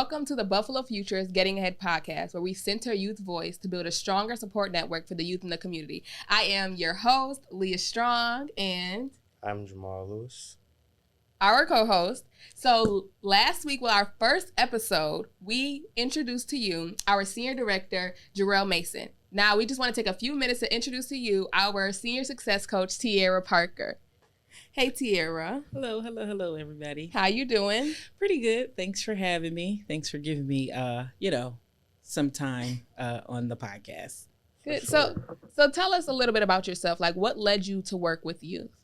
Welcome to the Buffalo Futures Getting Ahead podcast, where we center youth voice to build a stronger support network for the youth in the community. I am your host, Leah Strong, and I'm Jamal Lewis, our co-host. So last week with our first episode, we introduced to you our senior director, Jarrell Mason. Now we just want to take a few minutes to introduce to you our senior success coach, Tiara Parker. Hey, Tiara. Hello, everybody. How you doing? Pretty good. Thanks for having me. Thanks for giving me, some time on the podcast. Good. Sure. So tell us a little bit about yourself. Like, what led you to work with youth?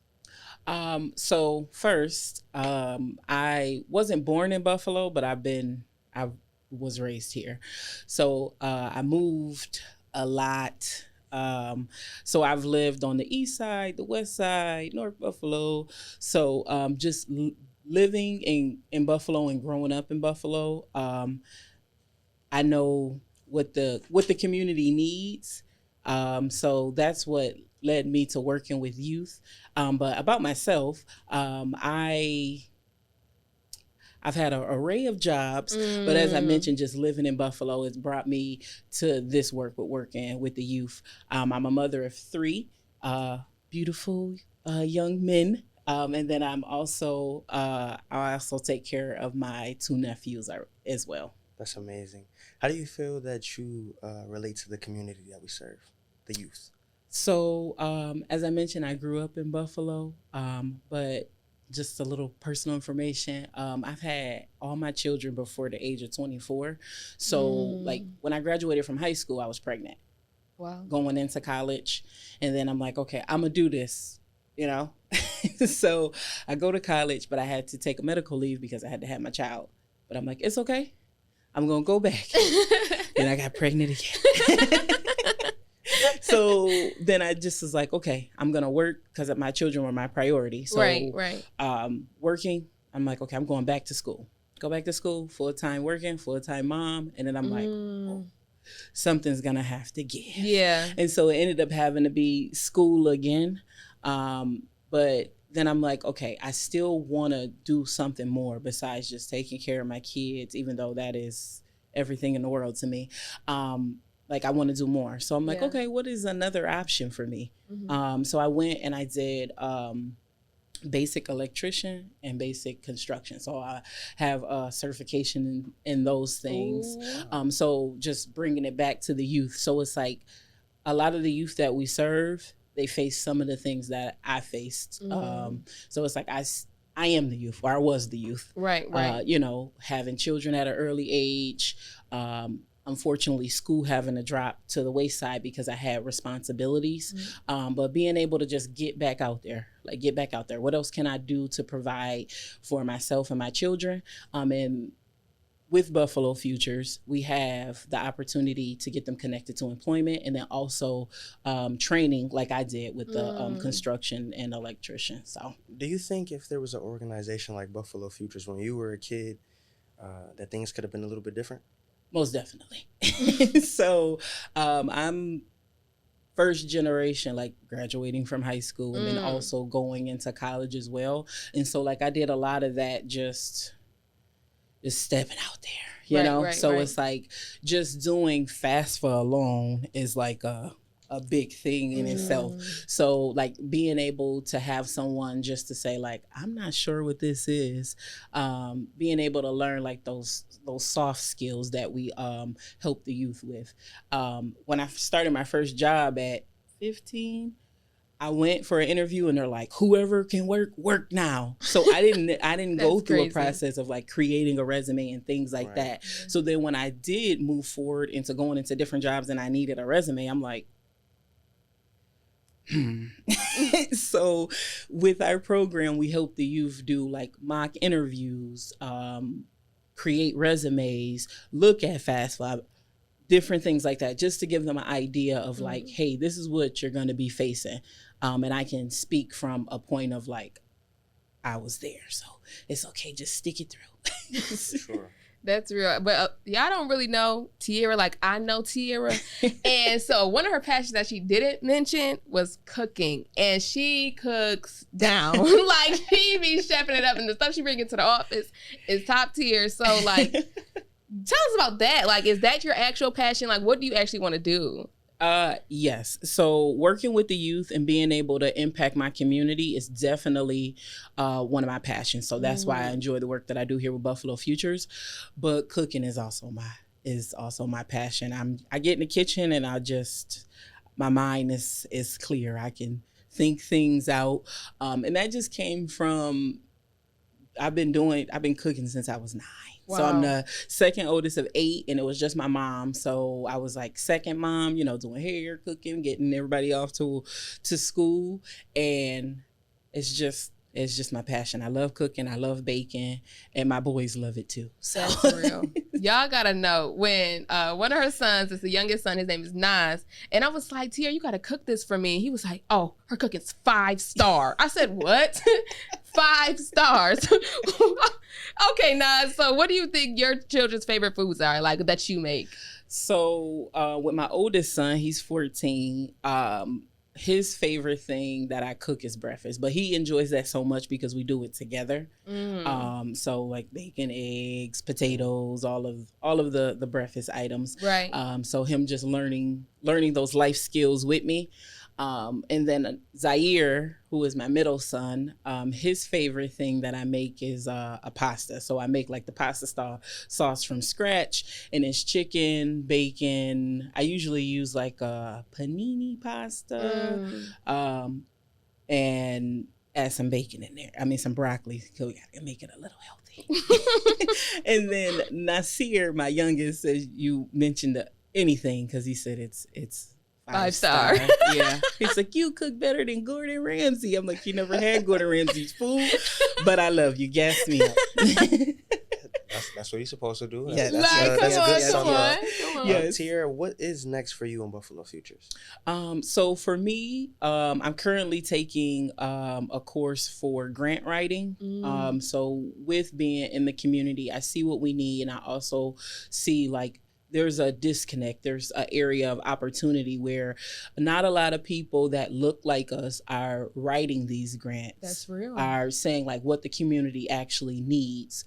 So first, I wasn't born in Buffalo, but I was raised here. So I moved a lot. So I've lived on the east side, the west side, North Buffalo. So just living in Buffalo and growing up in Buffalo, I know what the community needs. So that's what led me to working with youth. But about myself, I've had an array of jobs, but as I mentioned, just living in Buffalo has brought me to this work with working with the youth. I'm a mother of three beautiful young men, and then I also take care of my two nephews as well. That's amazing. How do you feel that you relate to the community that we serve, the youth? So as I mentioned, I grew up in Buffalo, but just a little personal information. I've had all my children before the age of 24. So like when I graduated from high school, I was pregnant. Wow. Going into college. And then I'm like, okay, I'm gonna do this, So I go to college, but I had to take a medical leave because I had to have my child. But I'm like, it's okay. I'm gonna go back. And I got pregnant again. So then I just was like, okay, I'm going to work because my children were my priority. So right. Working, I'm like, okay, I'm going back to school. Go back to school, full-time working, full-time mom. And then I'm like, oh, something's going to have to give. Yeah. And so it ended up having to be school again. But then I'm like, okay, I still want to do something more besides just taking care of my kids, even though that is everything in the world to me. Like I want to do more. So I'm like, okay, what is another option for me? Mm-hmm. So I went and I did basic electrician and basic construction. So I have a certification in those things. So just bringing it back to the youth. So it's like a lot of the youth that we serve, they face some of the things that I faced. So it's like I am the youth, or I was the youth. Right. Having children at an early age, unfortunately, school having to drop to the wayside because I had responsibilities, but being able to just get back out there. What else can I do to provide for myself and my children? And with Buffalo Futures, we have the opportunity to get them connected to employment and then also training like I did with the construction and electrician. So, do you think if there was an organization like Buffalo Futures when you were a kid, that things could have been a little bit different? Most definitely. So I'm first generation, like graduating from high school and then also going into college as well. And so like I did a lot of that just stepping out there, Right. It's like just doing FAFSA alone is like a big thing in itself. So like being able to have someone just to say like, I'm not sure what this is, being able to learn like those soft skills that we help the youth with. When I started my first job at 15, I went for an interview and they're like, whoever can work now. So I didn't go through a process of like creating a resume and things like that. So then when I did move forward into going into different jobs and I needed a resume, I'm like, So with our program, we help the youth do like mock interviews, create resumes, look at FAFSA, different things like that, just to give them an idea of like, hey, this is what you're going to be facing. And I can speak from a point of like, I was there. So it's okay. Just stick it through. Sure. That's real. But y'all don't really know Tiara like I know Tiara. And so one of her passions that she didn't mention was cooking. And she cooks down. Like she be chefing it up. And the stuff she brings into the office is top tier. So like, Tell us about that. Like, is that your actual passion? Like, what do you actually want to do? Yes. So working with the youth and being able to impact my community is definitely one of my passions. So that's why I enjoy the work that I do here with Buffalo Futures. But cooking is also my passion. I get in the kitchen and my mind is clear. I can think things out. And that just came from I've been cooking since I was 9. Wow. So I'm the second oldest of 8, and it was just my mom. So I was like second mom, doing hair, cooking, getting everybody off to school. And it's just my passion. I love cooking. I love baking, and my boys love it too. So. That's real. Y'all gotta know when one of her sons is the youngest son. His name is Nas, and I was like, Tiara, you gotta cook this for me. He was like, oh, her cooking's 5-star. I said, what? 5 stars. Okay, Nas. So, what do you think your children's favorite foods are, like that you make? So, with my oldest son, he's 14. His favorite thing that I cook is breakfast, but he enjoys that so much because we do it together. So like bacon, eggs, potatoes, all of the breakfast items. Right. So him just learning those life skills with me. And then Zaire, who is my middle son, his favorite thing that I make is a pasta. So I make like the pasta sauce from scratch, and it's chicken, bacon. I usually use like a panini pasta, and add some bacon in there. I mean, some broccoli, so we gotta make it a little healthy. And then Nasir, my youngest, as you mentioned anything, because he said it's 5-star. Yeah. He's like, you cook better than Gordon Ramsay. I'm like, you never had Gordon Ramsay's food, but I love you. Gas me up. That's what you're supposed to do. Yeah, That's a good sum up. Yes. Tiara, what is next for you in Buffalo Futures? So for me, I'm currently taking a course for grant writing. So with being in the community, I see what we need, and I also see like there's a disconnect. There's an area of opportunity where not a lot of people that look like us are writing these grants. That's real. Are saying like what the community actually needs.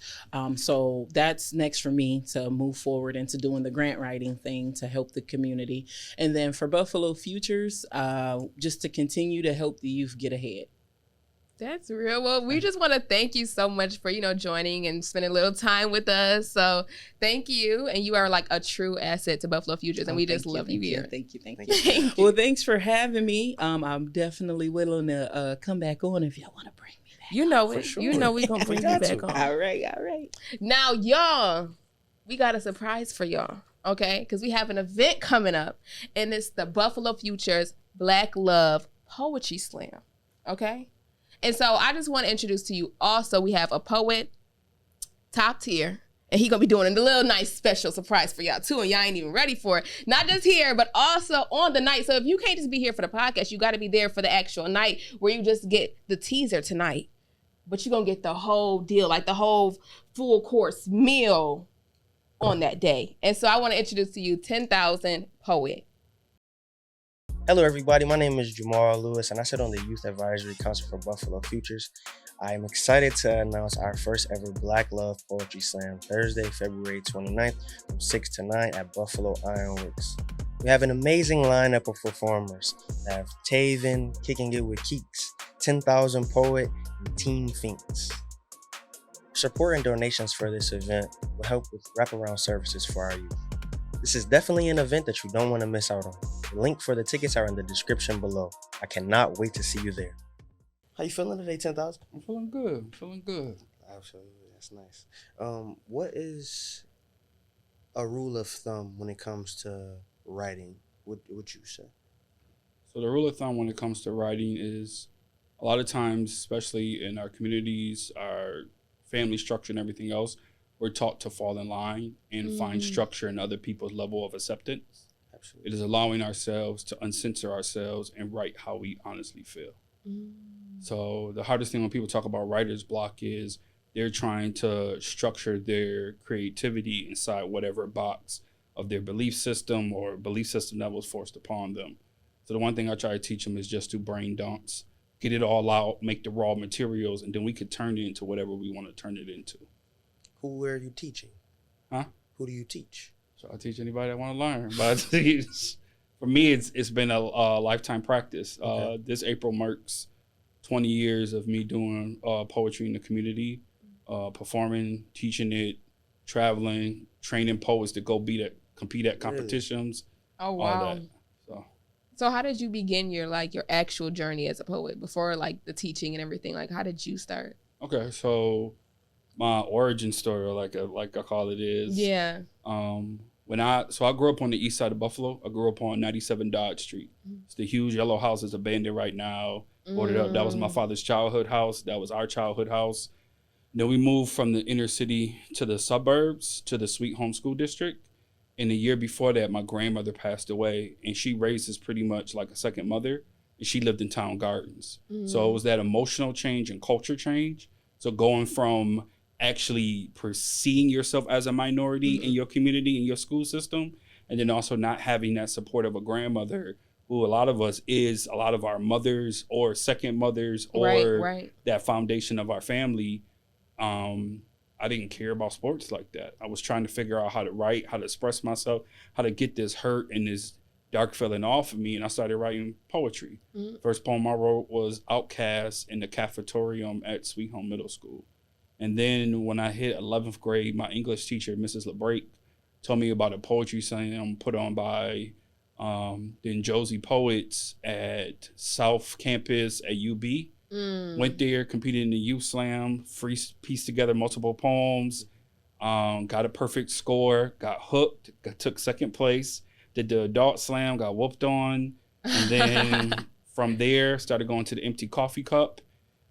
So that's next for me to move forward into doing the grant writing thing to help the community. And then for Buffalo Futures, just to continue to help the youth get ahead. That's real. Well, we just want to thank you so much for, joining and spending a little time with us. So thank you. And you are like a true asset to Buffalo Futures. And we just love you here. Thank you. Well, thanks for having me. I'm definitely willing to come back on if y'all want to bring me back. You know it. Sure. You know we're going to bring you back on. All right. Now, y'all, we got a surprise for y'all. Okay? Because we have an event coming up. And it's the Buffalo Futures Black Love Poetry Slam. Okay? And so I just want to introduce to you also, we have a poet, top tier, and he going to be doing a little nice special surprise for y'all too, and y'all ain't even ready for it. Not just here, but also on the night. So if you can't just be here for the podcast, you got to be there for the actual night where you just get the teaser tonight, but you're going to get the whole deal, like the whole full course meal on that day. And so I want to introduce to you 10,000 Poet. Hello, everybody. My name is Jamal Lewis, and I sit on the Youth Advisory Council for Buffalo Futures. I am excited to announce our first ever Black Love Poetry Slam, Thursday, February 29th, from 6 to 9 at Buffalo Ironworks. We have an amazing lineup of performers. We have Taven, Kicking It with Keeks, 10,000 Poet, and Team Finks. Support and donations for this event will help with wraparound services for our youth. This is definitely an event that you don't want to miss out on. The link for the tickets are in the description below. I cannot wait to see you there. How you feeling today, 10,000? I'm feeling good. Absolutely, that's nice. What is a rule of thumb when it comes to writing? What would you say? So the rule of thumb when it comes to writing is a lot of times, especially in our communities, our family structure and everything else, we're taught to fall in line and find structure in other people's level of acceptance. Absolutely. It is allowing ourselves to uncensor ourselves and write how we honestly feel. So the hardest thing when people talk about writer's block is they're trying to structure their creativity inside whatever box of their belief system or belief system that was forced upon them. So the one thing I try to teach them is just to brain dumps, get it all out, make the raw materials, and then we could turn it into whatever we want to turn it into. Who are you teaching? Huh? who do you teach? So I teach anybody that want to learn. But I teach, for me, it's been a lifetime practice. Okay. This April marks 20 years of me doing poetry in the community, performing, teaching it, traveling, training poets to go compete at competitions. Oh, wow. All that. So how did you begin your actual journey as a poet before the teaching and everything? How did you start? Okay, so my origin story, or like I call it, is I grew up on the east side of Buffalo. I grew up on 97 Dodge Street. It's the huge yellow house that's abandoned right now. Boarded up. That was my father's childhood house. That was our childhood house. Then we moved from the inner city to the suburbs, to the Sweet Home School District. And the year before that, my grandmother passed away, and she raised us pretty much like a second mother, and she lived in Town Gardens. So it was that emotional change and culture change. So going from actually perceiving yourself as a minority in your community, in your school system, and then also not having that support of a grandmother, who a lot of us is a lot of our mothers or second mothers or that foundation of our family. I didn't care about sports like that. I was trying to figure out how to write, how to express myself, how to get this hurt and this dark feeling off of me. And I started writing poetry. First poem I wrote was Outcast in the cafetorium at Sweet Home Middle School. And then when I hit 11th grade, my English teacher, Mrs. LeBrake, told me about a poetry slam put on by the Josie Poets at South Campus at UB. Went there, competed in the youth slam, pieced together multiple poems, got a perfect score, got hooked, took second place, did the adult slam, got whooped on, and then from there started going to the Empty Coffee Cup,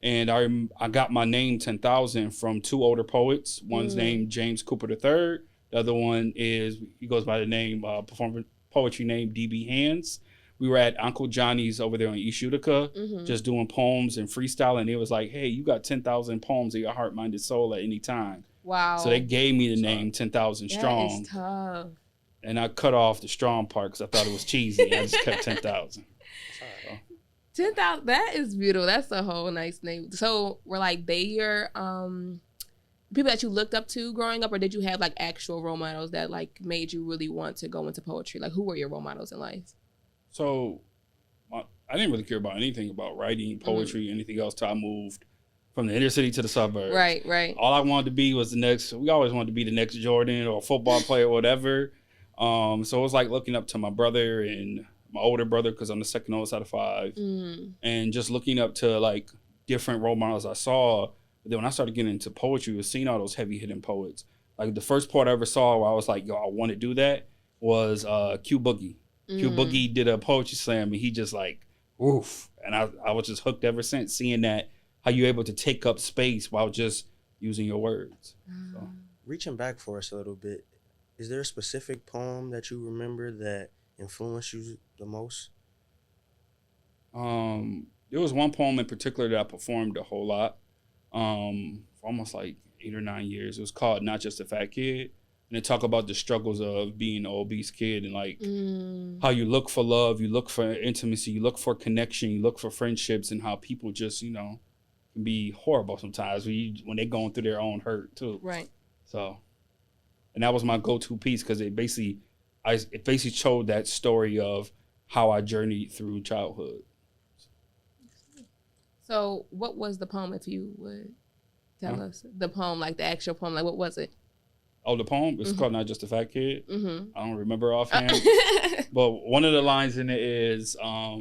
and I got my name 10,000 from two older poets. One's named James Cooper III. The other one he goes by the name performing poetry named DB Hands. We were at Uncle Johnny's over there on East Utica, just doing poems and freestyle. And it was like, hey, you got 10,000 poems in your heart, mind, and soul at any time. Wow. So they gave me the name 10,000 Strong. That is tough. And I cut off the strong part because I thought it was cheesy. I just kept 10,000. 10,000, that is beautiful. That's a whole nice name. So were they your people that you looked up to growing up, or did you have actual role models that made you really want to go into poetry? Who were your role models in life? So I didn't really care about anything about writing, poetry, anything else till I moved from the inner city to the suburbs. Right. All I wanted to be was we always wanted to be the next Jordan or a football player or whatever. So it was looking up to my brother and my older brother, because I'm the second oldest out of 5. And just looking up to different role models I saw. But then when I started getting into poetry, was seeing all those heavy hitting poets. The first poet I ever saw where I was like, yo, I want to do that was Q Boogie. Q Boogie did a poetry slam, and he just oof. And I was just hooked ever since, seeing that, how you're able to take up space while just using your words. So. Reaching back for us a little bit, is there a specific poem that you remember that influenced you the most? There was one poem in particular that I performed a whole lot, for almost 8 or 9 years. It was called Not Just a Fat Kid. And they talk about the struggles of being an obese kid and how you look for love, you look for intimacy, you look for connection, you look for friendships, and how people just, can be horrible sometimes when they're going through their own hurt too. Right. So, and that was my go-to piece, because it basically showed that story of how I journeyed through childhood. So what was the poem, if you would tell us? The poem, the actual poem, what was it? Oh, the poem? It's called Not Just a Fat Kid. I don't remember offhand. But one of the lines in it is, I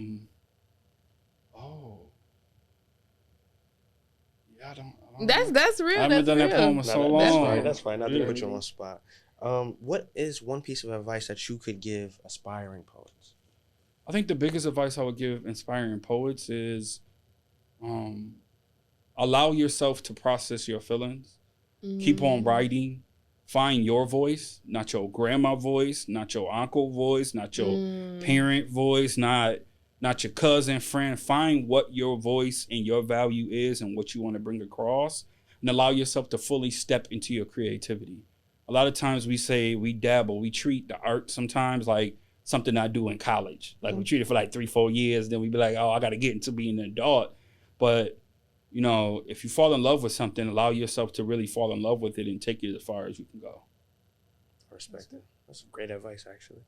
don't That's real. I haven't done that poem in so long. That's fine. Not to put you on the spot. What is one piece of advice that you could give aspiring poets? I think the biggest advice I would give aspiring poets is allow yourself to process your feelings. Keep on writing. Find your voice, not your grandma voice, not your uncle voice, not your parent voice, not your cousin, friend. Find what your voice and your value is and what you want to bring across, and allow yourself to fully step into your creativity. A lot of times we say we dabble, we treat the art sometimes like something I do in college. We treat it for 3-4 years, then we be like, oh, I got to get into being an adult. But if you fall in love with something, allow yourself to really fall in love with it and take it as far as you can go. perspective. That's great advice, actually.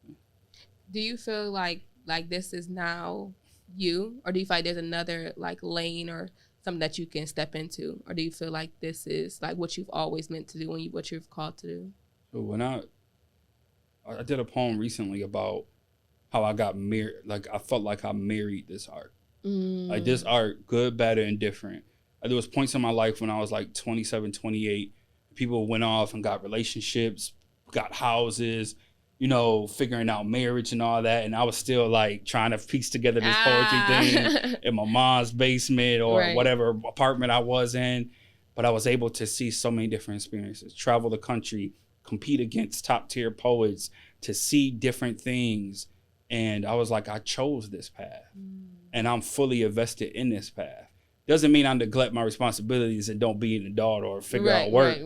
Do you feel like this is now you, or do you feel like there's another like lane or something that you can step into, or do you feel like this is like what you've always meant to do and what you've called to do? So when I did a poem recently about how I got married, like I felt like I married this art. Like this art, good, bad, or indifferent. There was points in my life when I was like 27, 28, people went off and got relationships, got houses, you know, figuring out marriage and all that. And I was still like trying to piece together this poetry thing in my mom's basement or whatever apartment I was in. But I was able to see so many different experiences, travel the country, compete against top tier poets, to see different things. And I was like, I chose this path and I'm fully invested in this path. Doesn't mean I neglect my responsibilities and don't be an adult or figure out work.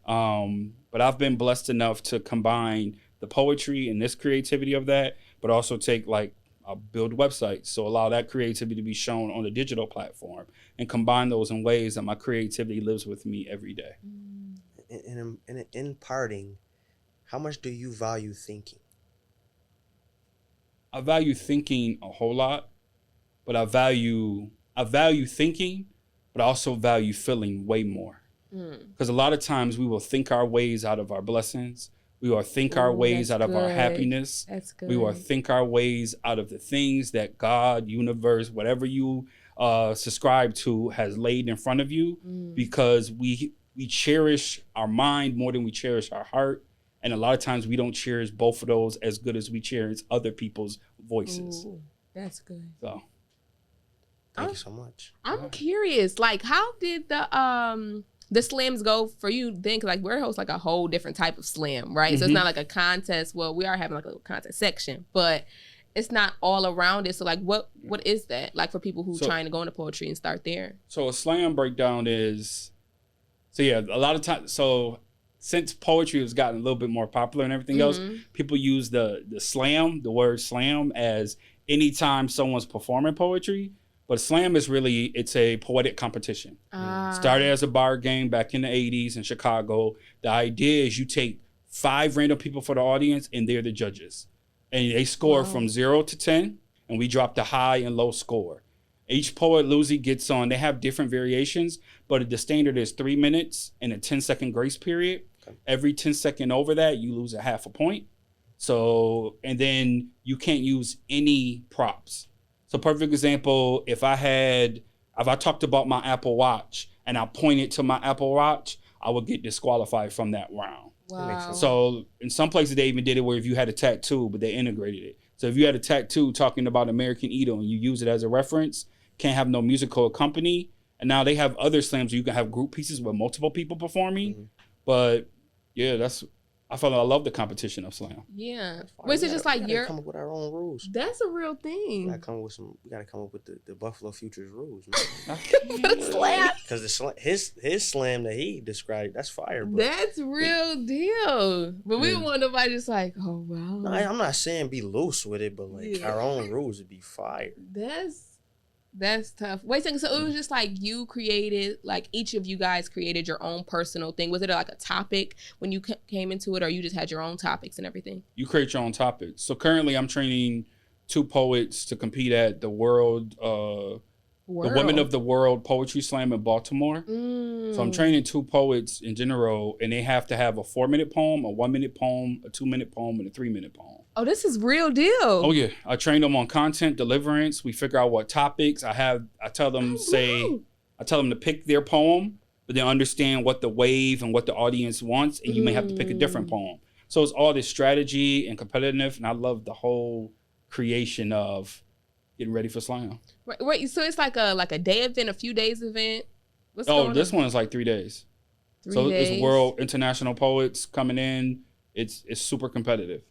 But I've been blessed enough to combine the poetry and this creativity of that, but also take like, I'll build websites. So allow that creativity to be shown on a digital platform and combine those in ways that my creativity lives with me every day. In parting, how much do you value thinking? I value thinking a whole lot, but I value thinking, but I also value feeling way more. Because a lot of times we will think our ways out of our blessings. We will think our ways out of our happiness. That's good. We will think our ways out of the things that God, universe, whatever you subscribe to has laid in front of you, because we cherish our mind more than we cherish our heart. And a lot of times we don't cherish both of those as good as we cherish other people's voices. Ooh, that's good. So thank you so much. I'm curious, like, how did the slams go for you then? Because like we're hosting like a whole different type of slam, right? So it's not like a contest. Well, we are having like a little contest section, but it's not all around it. So like what is that like for people who trying to go into poetry and start there? So a slam breakdown is, so yeah, a lot of times, so since poetry has gotten a little bit more popular and everything else, people use the word slam as anytime someone's performing poetry. But slam is really, it's a poetic competition. Started as a bar game back in the 80s in Chicago. The idea is you take 5 random people for the audience and they're the judges. And they score from 0 to 10, and we drop the high and low score. Each poet loosely gets on, they have different variations, but the standard is 3 minutes and a 10-second grace period. Every 10 second over that, you lose a half a point. So, and then you can't use any props. So perfect example, if I talked about my Apple Watch and I pointed to my Apple Watch, I would get disqualified from that round. Wow. So in some places they even did it where if you had a tattoo, but they integrated it. So if you had a tattoo talking about American Idol and you use it as a reference, can't have no musical accompaniment. And now they have other slams where you can have group pieces with multiple people performing. But yeah, I love the competition of slam. Yeah. Was it just like we gotta come up with our own rules? That's a real thing. We gotta come up with the Buffalo Futures rules, man. For the slam. Because his slam that he described, that's fire, bro. That's real deal. But we don't want nobody just like, oh wow. No, I'm not saying be loose with it, but like our own rules would be fire. That's tough. Wait a second. So it was just like you created, like each of you guys created your own personal thing. Was it like a topic when you came into it, or you just had your own topics and everything? You create your own topics. So currently I'm training 2 poets to compete at the the Women of the World Poetry Slam in Baltimore. So I'm training 2 poets in general, and they have to have a 4-minute poem, a 1-minute poem, a 2-minute poem, and a 3-minute poem. Oh, this is real deal. Oh yeah, I train them on content deliverance. We figure out what topics I tell them to pick their poem, but then understand what the wave and what the audience wants, and you may have to pick a different poem. So it's all this strategy and competitive, and I love the whole creation of getting ready for slam. Right. So it's like a day event, a few days event. This one is like 3 days. 3 days. It's world international poets coming in. It's super competitive.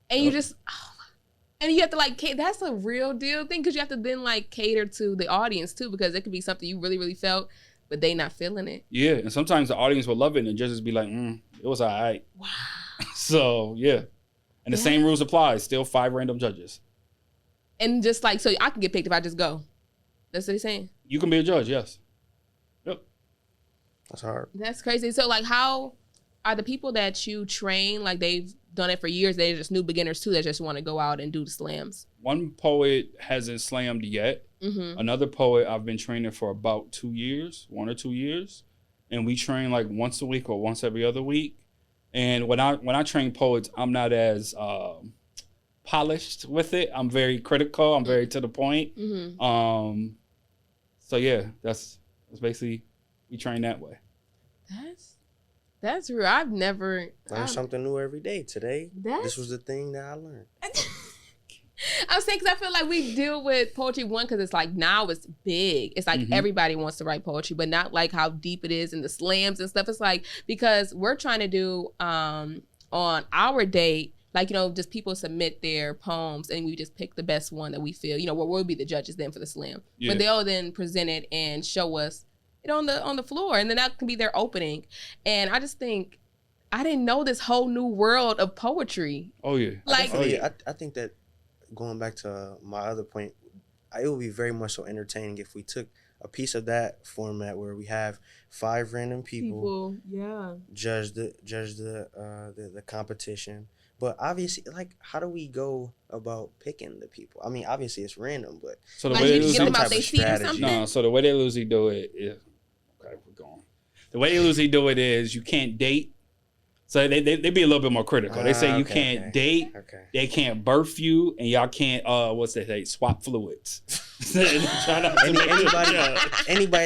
And you just, and you have to like, that's a real deal thing, because you have to then like cater to the audience too, because it could be something you really, really felt, but they not feeling it. Yeah, and sometimes the audience will love it and the judges be like, it was all right. Wow. So yeah, and the same rules apply. Still 5 random judges. And just like, so I can get picked if I just go. That's what he's saying. You can be a judge, yes. Yep. That's hard. That's crazy. So like, how are the people that you train, like they've done it for years, they're just new beginners too that just want to go out and do the slams? One poet hasn't slammed yet. Mm-hmm. Another poet I've been training for about 2 years, 1 or 2 years. And we train like once a week or once every other week. And when I train poets, I'm not as polished with it. I'm very critical. I'm very to the point. Mm-hmm. So yeah, that's basically, we train that way. That's real. I've never learn something new every day. Today, this was the thing that I learned. I'm saying, because I feel like we deal with poetry, one, because it's like now it's big. It's like everybody wants to write poetry, but not like how deep it is in the slams and stuff. It's like, because we're trying to do on our date, like, you know, just people submit their poems and we just pick the best one that we feel, you know, we'll be the judges then for the slam. Yeah. But they'll then present it and show us it on the floor, and then that can be their opening. And I just think, I didn't know this whole new world of poetry. Oh yeah. Like, I think that, going back to my other point, it would be very much so entertaining if we took a piece of that format where we have 5 random people judge the competition. But obviously, like, how do we go about picking the people? I mean, obviously it's random, but so the like, way you get them out they seat or something? No, so the way they usually do it is, okay, we're going. The way they usually do it is you can't date. So they be a little bit more critical. They say you can't date, they can't birth you, and y'all can't swap fluids. Anybody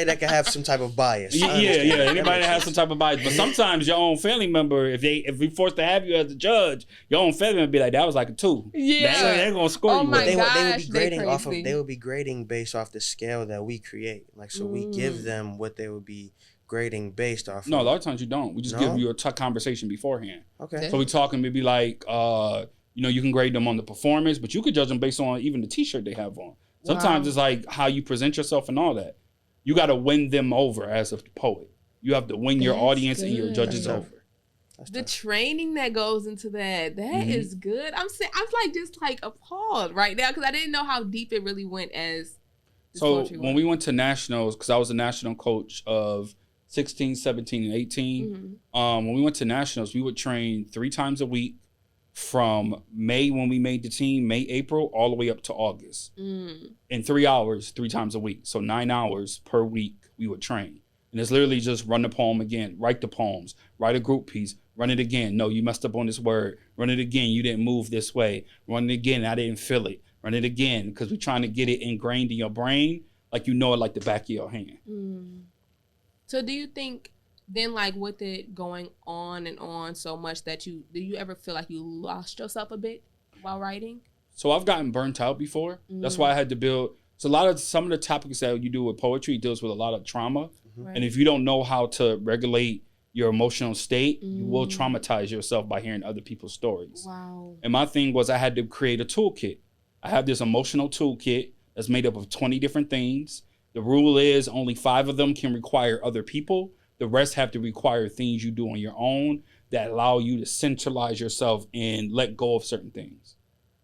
that can have some type of bias. Anybody that has some type of bias. But sometimes your own family member, if we forced to have you as a judge, your own family member be like, that was like a 2. Yeah, they're gonna score you. My gosh, they would be grading they would be grading based off the scale that we create. Like, so we give them what they would be grading based off. No, a lot of times you don't. We just give you a conversation beforehand. Okay. So we talking maybe like, you can grade them on the performance, but you could judge them based on even the T-shirt they have on. Sometimes it's like how you present yourself and all that. You got to win them over as a poet. You have to win your audience and your judges over. The training that goes into that is good. I'm like appalled right now because I didn't know how deep it really went as. So when we went to nationals, because I was a national coach of 16, 17, and 18. When we went to nationals, we would train 3 times a week from May when we made the team, May, April, all the way up to August. In 3 hours, 3 times a week. So 9 hours per week we would train. And it's literally just run the poem again, write the poems, write a group piece, run it again. No, you messed up on this word. Run it again. You didn't move this way. Run it again. I didn't feel it. Run it again, because we're trying to get it ingrained in your brain like you know it like the back of your hand. So do you think then, like, with it going on and on so much that do you ever feel like you lost yourself a bit while writing? So I've gotten burnt out before. That's why I had to build. So some of the topics that you do with poetry deals with a lot of trauma. And if you don't know how to regulate your emotional state, you will traumatize yourself by hearing other people's stories. Wow. And my thing was I had to create a toolkit. I have this emotional toolkit that's made up of 20 different things. The rule is only 5 of them can require other people. The rest have to require things you do on your own that allow you to centralize yourself and let go of certain things.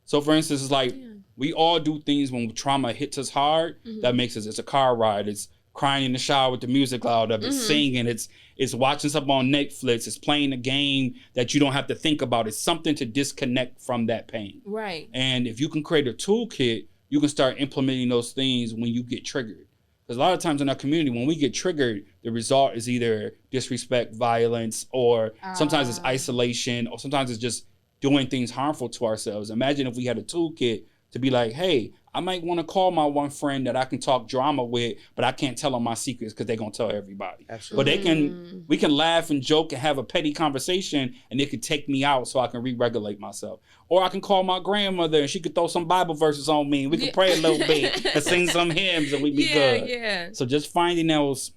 So for instance, it's like we all do things when trauma hits us hard that makes us, it's a car ride, it's crying in the shower with the music loud up, it's singing, it's watching something on Netflix, it's playing a game that you don't have to think about. It's something to disconnect from that pain. Right. And if you can create a toolkit, you can start implementing those things when you get triggered. Because a lot of times in our community, when we get triggered, the result is either disrespect, violence, or sometimes it's isolation, or sometimes it's just doing things harmful to ourselves. Imagine if we had a toolkit to be like, hey, I might want to call my one friend that I can talk drama with, but I can't tell them my secrets because they're going to tell everybody. Absolutely. But we can laugh and joke and have a petty conversation, and it could take me out so I can re-regulate myself. Or I can call my grandmother and she could throw some Bible verses on me, and we can pray a little bit and sing some hymns, and we'd be good. Yeah. So just finding those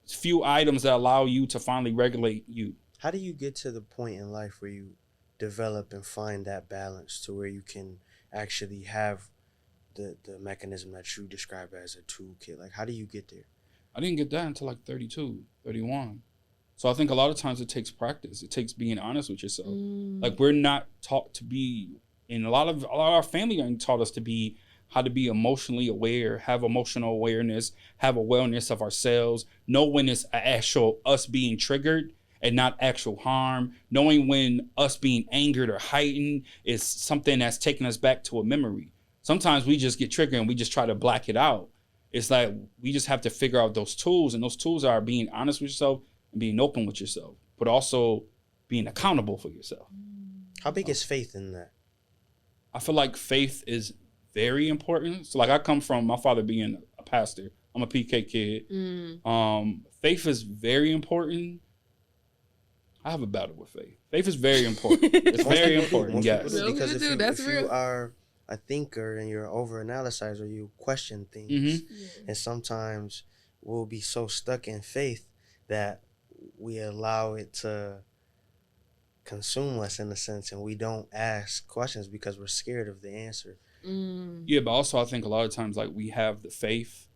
few items that allow you to finally regulate you. How do you get to the point in life where you develop and find that balance to where you can actually have the mechanism that you describe as a toolkit? Like, how do you get there? I didn't get that until like 32, 31. So I think a lot of times it takes practice. It takes being honest with yourself. Like, we're not taught to be, and a lot of our family ain't taught us to be, how to be emotionally aware, have emotional awareness, have awareness of ourselves, know when it's actual us being triggered, and not actual harm. Knowing when us being angered or heightened is something that's taking us back to a memory. Sometimes we just get triggered and we just try to black it out. It's like we just have to figure out those tools, and those tools are being honest with yourself and being open with yourself, but also being accountable for yourself. How big is faith in that? I feel like faith is very important. So like I come from my father being a pastor. I'm a PK kid. Faith is very important. I have a battle with faith. Faith is very important. It's very important, yes. Because if you are a thinker and you're over-analyzer, you question things. And sometimes we'll be so stuck in faith that we allow it to consume us in a sense, and we don't ask questions because we're scared of the answer. Yeah, but also I think a lot of times like we have the faith,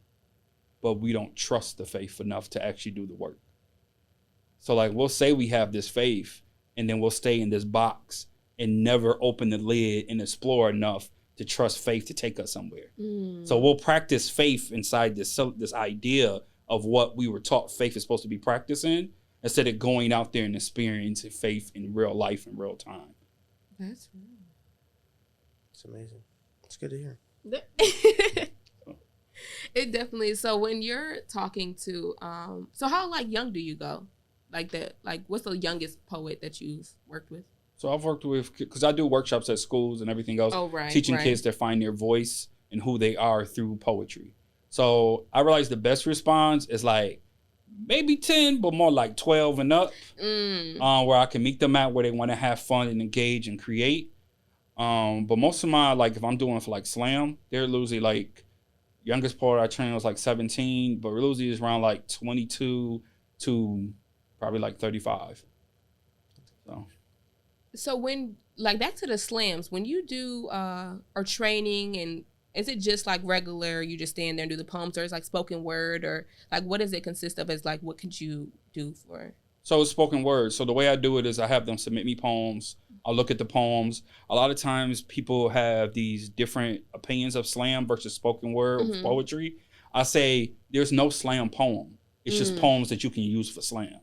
but we don't trust the faith enough to actually do the work. So like we'll say we have this faith, and then we'll stay in this box and never open the lid and explore enough to trust faith to take us somewhere. So we'll practice faith inside this idea of what we were taught faith is supposed to be practicing, instead of going out there and experiencing faith in real life in real time. That's real. It's amazing. It's good to hear. It definitely is. So when you're talking to, so how like young do you go? Like that, like what's the youngest poet that you've worked with? So I've worked with, because I do workshops at schools and everything else, teaching kids to find their voice and who they are through poetry. So I realized the best response is like maybe 10, but more like 12 and up, where I can meet them at where they want to have fun and engage and create. But most of my, like if I'm doing for like slam, they're usually like, youngest poet I trained was like 17, but usually is around like 22 to probably like 35. So when, like back to the slams, when you do or training, and is it just like regular, you just stand there and do the poems, or it's like spoken word, or like what does it consist of? As like what could you do for? So it's spoken word. So the way I do it is I have them submit me poems. I'll look at the poems. A lot of times people have these different opinions of slam versus spoken word poetry. I say there's no slam poem. It's just poems that you can use for slam.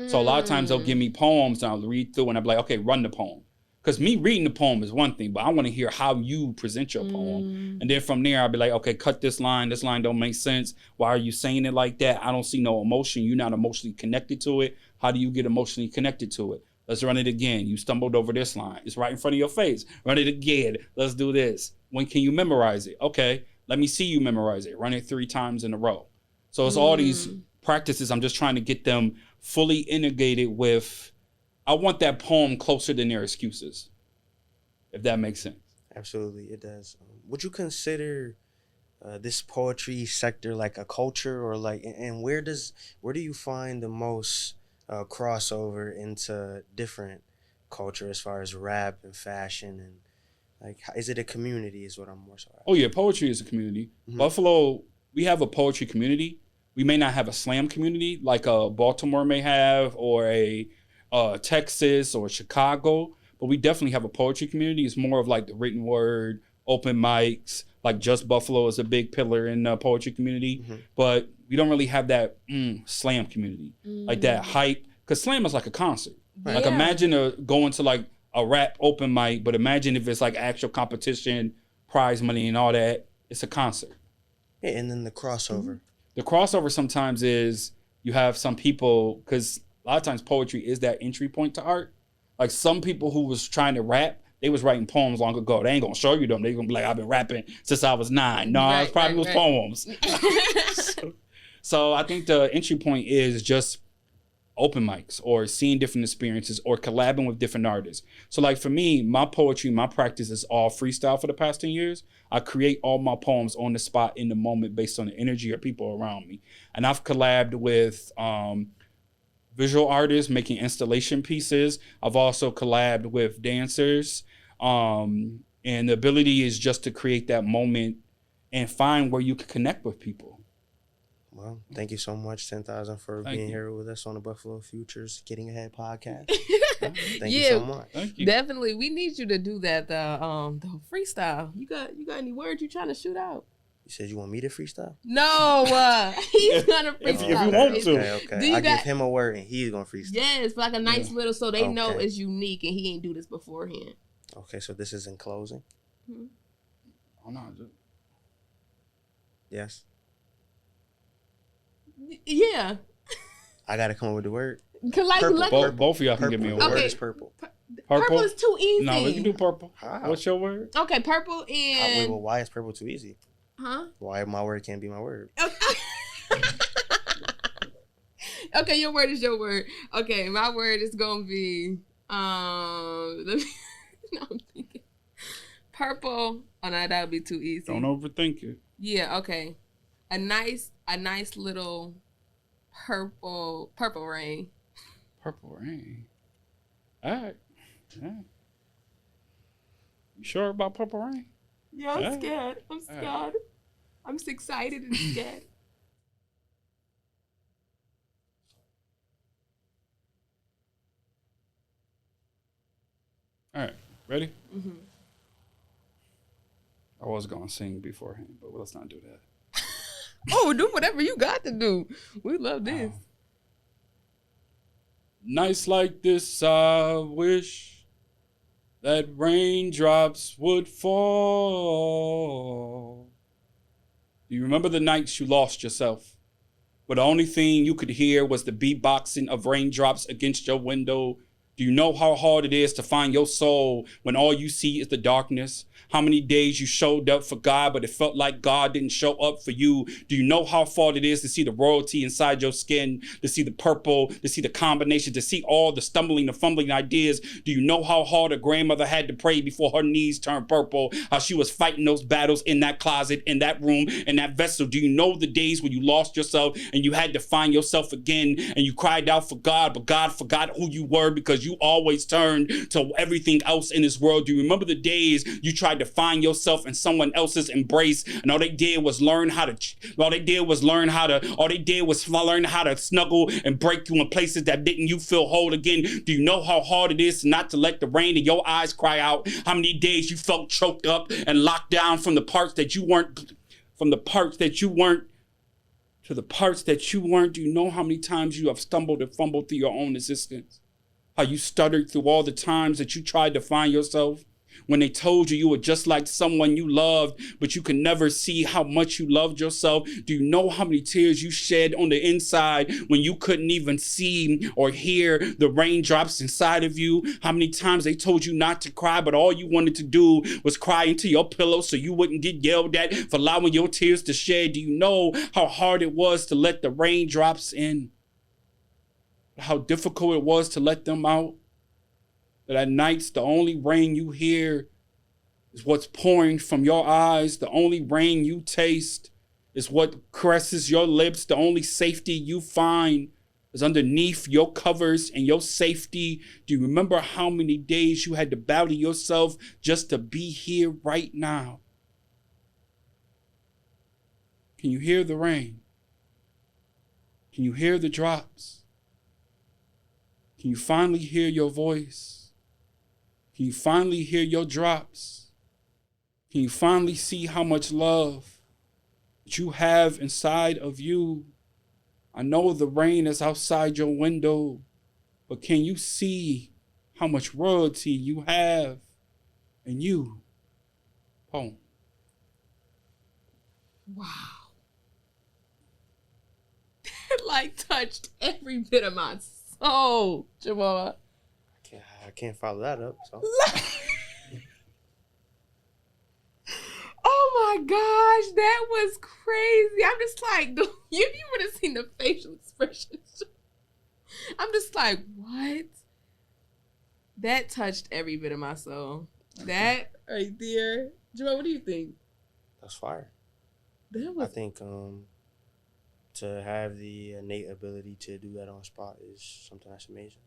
So a lot of times they'll give me poems and I'll read through and I'll be like, okay, run the poem. Because me reading the poem is one thing, but I want to hear how you present your poem. And then from there, I'll be like, okay, cut this line don't make sense. Why are you saying it like that? I don't see no emotion. You're not emotionally connected to it. How do you get emotionally connected to it? Let's run it again. You stumbled over this line. It's right in front of your face. Run it again. Let's do this. When can you memorize it? Okay, let me see you memorize it. Run it 3 times in a row. So it's all these practices. I'm just trying to get them fully integrated with, I want that poem closer than their excuses, if that makes sense. Absolutely, it does. Would you consider this poetry sector like a culture, or like, and where do you find the most crossover into different culture as far as rap and fashion, and like, is it a community is what I'm more so asking. Oh yeah, poetry is a community. Buffalo, we have a poetry community. We may not have a slam community like Baltimore may have, or a Texas or Chicago, but we definitely have a poetry community. It's more of like the written word, open mics, like Just Buffalo is a big pillar in the poetry community, but we don't really have that slam community, like that hype, because slam is like a concert. Yeah. Like imagine going to like a rap open mic, but imagine if it's like actual competition, prize money and all that. It's a concert. Yeah, and then the crossover. The crossover sometimes is you have some people, because a lot of times poetry is that entry point to art. Like some people who was trying to rap, they was writing poems long ago. They ain't gonna show you them. They gonna be like, I've been rapping since I was 9. No, it probably was poems. So I think the entry point is just open mics or seeing different experiences or collabing with different artists. So like for me, my poetry, my practice is all freestyle for the past 10 years. I create all my poems on the spot in the moment based on the energy of people around me. And I've collabed with visual artists making installation pieces. I've also collabed with dancers. And the ability is just to create that moment and find where you can connect with people. Well, thank you so much, 10,000, for being here with us on the Buffalo Futures Getting Ahead podcast. Thank you so much. Thank you. Definitely, we need you to do that. The freestyle. You got any words you trying to shoot out? You said you want me to freestyle? No, he's gonna If freestyle. you want to. Okay. Give him a word and he's gonna freestyle. Yes, like a nice little, so they know it's unique and he ain't do this beforehand. Okay, so this is in closing. Oh no. Yes. Yeah. I gotta come up with the word. Like, Both of y'all can give me a word. Word is purple. Purple is too easy. No, we can do purple. How? What's your word? Okay, purple and. Wait, well, why is purple too easy? Huh? Why my word can't be my word? Okay, your word is your word. Okay, my word is gonna be I'm thinking purple. Oh no, that would be too easy. Don't overthink it. Yeah. Okay. A nice little purple rain. Purple rain. All right. Yeah. You sure about purple rain? Yeah, I'm scared. I'm scared. Right. I'm so excited and scared. All right. Ready? Mm-hmm. I was going to sing beforehand, but let's not do that. Oh, do whatever you got to do. We love this. Nights like this, I wish that raindrops would fall. Do you remember the nights you lost yourself? Where the only thing you could hear was the beatboxing of raindrops against your window? Do you know how hard it is to find your soul when all you see is the darkness? How many days you showed up for God, but it felt like God didn't show up for you? Do you know how hard it is to see the royalty inside your skin, to see the purple, to see the combination, to see all the stumbling, the fumbling ideas? Do you know how hard a grandmother had to pray before her knees turned purple? How she was fighting those battles in that closet, in that room, in that vessel? Do you know the days when you lost yourself and you had to find yourself again and you cried out for God, but God forgot who you were because you always turned to everything else in this world? Do you remember the days you tried to find yourself in someone else's embrace and all they did was learn how to snuggle and break you in places that didn't you feel whole again? Do you know how hard it is not to let the rain in your eyes cry out? How many days you felt choked up and locked down from the parts that you weren't to the parts that you weren't? Do you know how many times you have stumbled and fumbled through your own existence? How you stuttered through all the times that you tried to find yourself? When they told you were just like someone you loved, but you could never see how much you loved yourself? Do you know how many tears you shed on the inside when you couldn't even see or hear the raindrops inside of you? How many times they told you not to cry, but all you wanted to do was cry into your pillow so you wouldn't get yelled at for allowing your tears to shed? Do you know how hard it was to let the raindrops in? How difficult it was to let them out? That at nights, the only rain you hear is what's pouring from your eyes. The only rain you taste is what caresses your lips. The only safety you find is underneath your covers and your safety. Do you remember how many days you had to battle yourself just to be here right now? Can you hear the rain? Can you hear the drops? Can you finally hear your voice? Can you finally hear your drops? Can you finally see how much love that you have inside of you? I know the rain is outside your window, but can you see how much royalty you have in you? Poem. Wow. That like touched every bit of my soul, Jamal. I can't follow that up. So. Oh my gosh, that was crazy. I'm just like, you would have seen the facial expressions. I'm just like, what? That touched every bit of my soul. That right there. Jamal, what do you think? That's fire. That was. I think to have the innate ability to do that on spot is something that's amazing,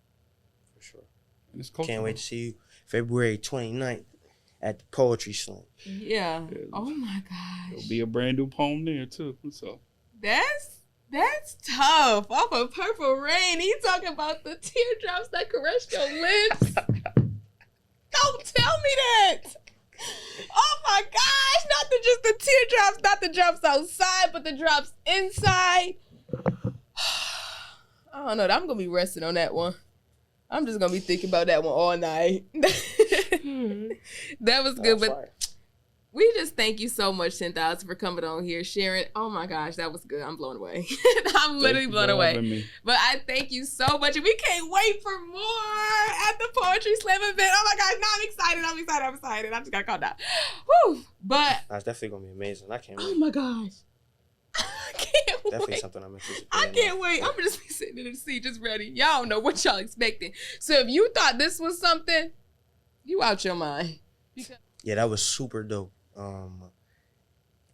for sure. Can't wait to see you February 29th at the Poetry Slam. Yeah. Oh my gosh. There'll be a brand new poem there too. So that's tough. Off of Purple Rain, he talking about the teardrops that caress your lips. Don't tell me that. Oh my gosh, not to just the teardrops, not the drops outside, but the drops inside. I don't know. I'm going to be resting on that one. I'm just going to be thinking about that one all night. That was good. But we just thank you so much, 10,000, for coming on here, sharing. Oh my gosh, that was good. I'm blown away. I'm literally blown away. But I thank you so much. And we can't wait for more at the Poetry Slam event. Oh my gosh, now I'm excited. I just got to calm down. Whew. But that's definitely going to be amazing. I can't wait. Oh my gosh. I can't wait. Definitely something I'm anticipating. I can't wait. I'm just be sitting in the seat just ready. Y'all don't know what y'all expecting. So if you thought this was something, you out your mind. Yeah, that was super dope. Can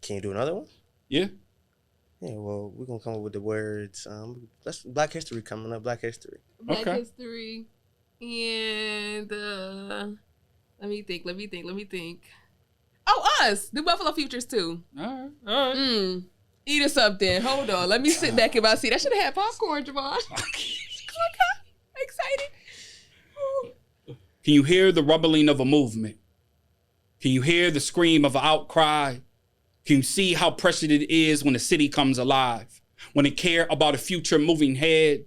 you do another one? Yeah. Yeah, well, we're going to come up with the words. That's Black History coming up, Black History. Black History. And let me think. Oh, us. The Buffalo Futures too. All right. Eat us up then. Hold on. Let me sit back in my seat. I should have had popcorn, Javon. Excited. Can you hear the rumbling of a movement? Can you hear the scream of an outcry? Can you see how precious it is when the city comes alive? When they care about a future moving ahead?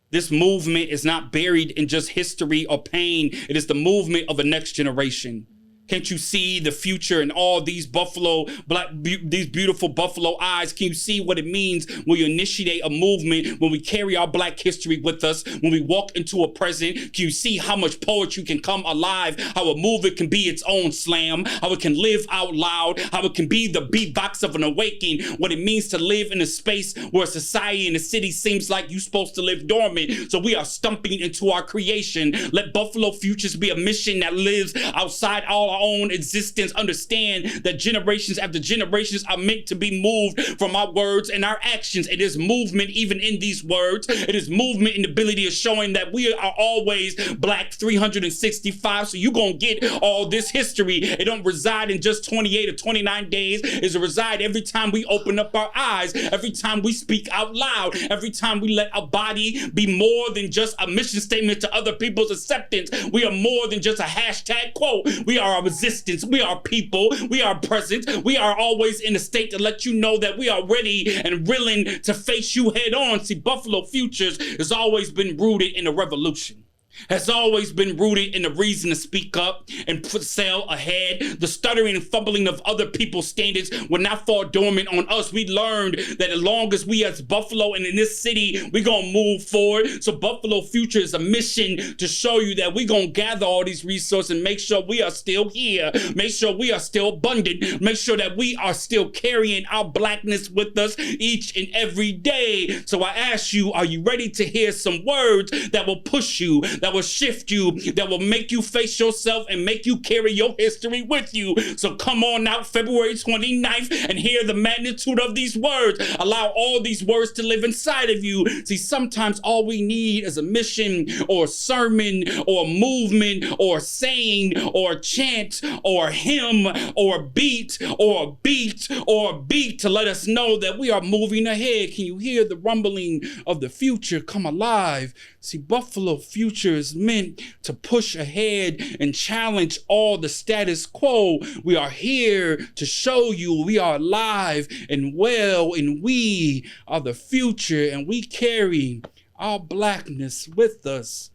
This movement is not buried in just history or pain. It is the movement of a next generation. Can't you see the future in all these these beautiful buffalo eyes? Can you see what it means when you initiate a movement, when we carry our Black history with us, when we walk into a present? Can you see how much poetry can come alive, how a movement can be its own slam, how it can live out loud, how it can be the beatbox of an awakening, what it means to live in a space where society and the city seems like you're supposed to live dormant. So we are stumping into our creation. Let Buffalo Futures be a mission that lives outside all our own existence. Understand that generations after generations are meant to be moved from our words and our actions. It is movement even in these words. It is movement in the ability of showing that we are always Black 365. So you're going to get all this history. It don't reside in just 28 or 29 days. It's a reside every time we open up our eyes, every time we speak out loud, every time we let our body be more than just a mission statement to other people's acceptance. We are more than just a hashtag quote. We are a resistance. We are people. We are present. We are always in a state to let you know that we are ready and willing to face you head on. See, Buffalo Futures has always been rooted in a revolution. Has always been rooted in the reason to speak up and sail ahead. The stuttering and fumbling of other people's standards will not fall dormant on us. We learned that as long as we as Buffalo and in this city, we're going to move forward. So Buffalo Future is a mission to show you that we're going to gather all these resources and make sure we are still here. Make sure we are still abundant. Make sure that we are still carrying our Blackness with us each and every day. So I ask you, are you ready to hear some words that will push you, that will shift you, that will make you face yourself and make you carry your history with you? So come on out February 29th and hear the magnitude of these words. Allow all these words to live inside of you. See, sometimes all we need is a mission or a sermon or a movement or a saying or a chant or a hymn or a beat or a beat or a beat to let us know that we are moving ahead. Can you hear the rumbling of the future come alive? See, Buffalo Future is meant to push ahead and challenge all the status quo. We are here to show you we are alive and well, and we are the future, and we carry our Blackness with us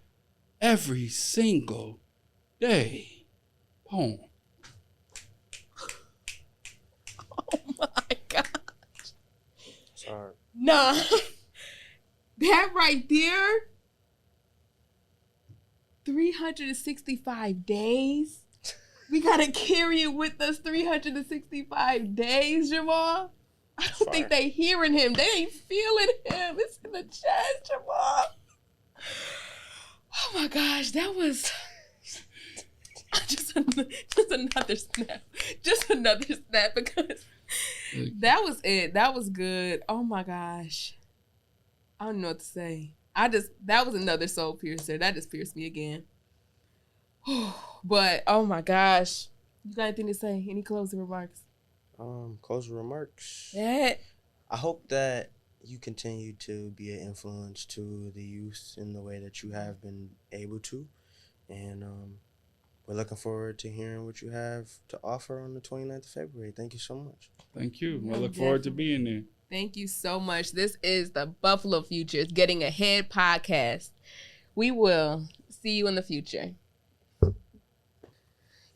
every single day. Poem. Oh my gosh. Sorry. Nah. That right there, 365 days? We gotta carry it with us 365 days, Jamal. I don't think they hearing him. They ain't feeling him. It's in the chest, Jamal. Oh my gosh, that was just another snap. Just another snap because that was it. That was good. Oh my gosh. I don't know what to say. That was another soul piercer. That just pierced me again. But, oh my gosh. You got anything to say? Any closing remarks? Closing remarks. Yeah. I hope that you continue to be an influence to the youth in the way that you have been able to. And we're looking forward to hearing what you have to offer on the 29th of February. Thank you so much. Thank you. I look forward to being there. Thank you so much. This is the Buffalo Futures Getting Ahead podcast. We will see you in the future.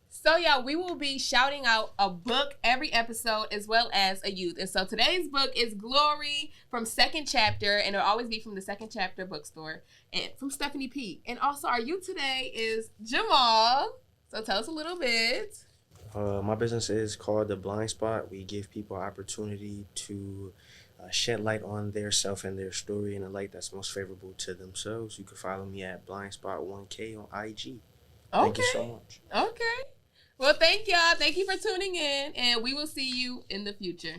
So, y'all, we will be shouting out a book every episode as well as a youth. And so today's book is Glory from Second Chapter, and it'll always be from the Second Chapter bookstore, and from Stephanie Peak. And also our youth today is Jamal. So tell us a little bit. My business is called The Blind Spot. We give people opportunity to shed light on their self and their story in a light that's most favorable to themselves. You can follow me at blindspot1k on IG. Thank you so much. Okay. Well, thank y'all. Thank you for tuning in, and we will see you in the future.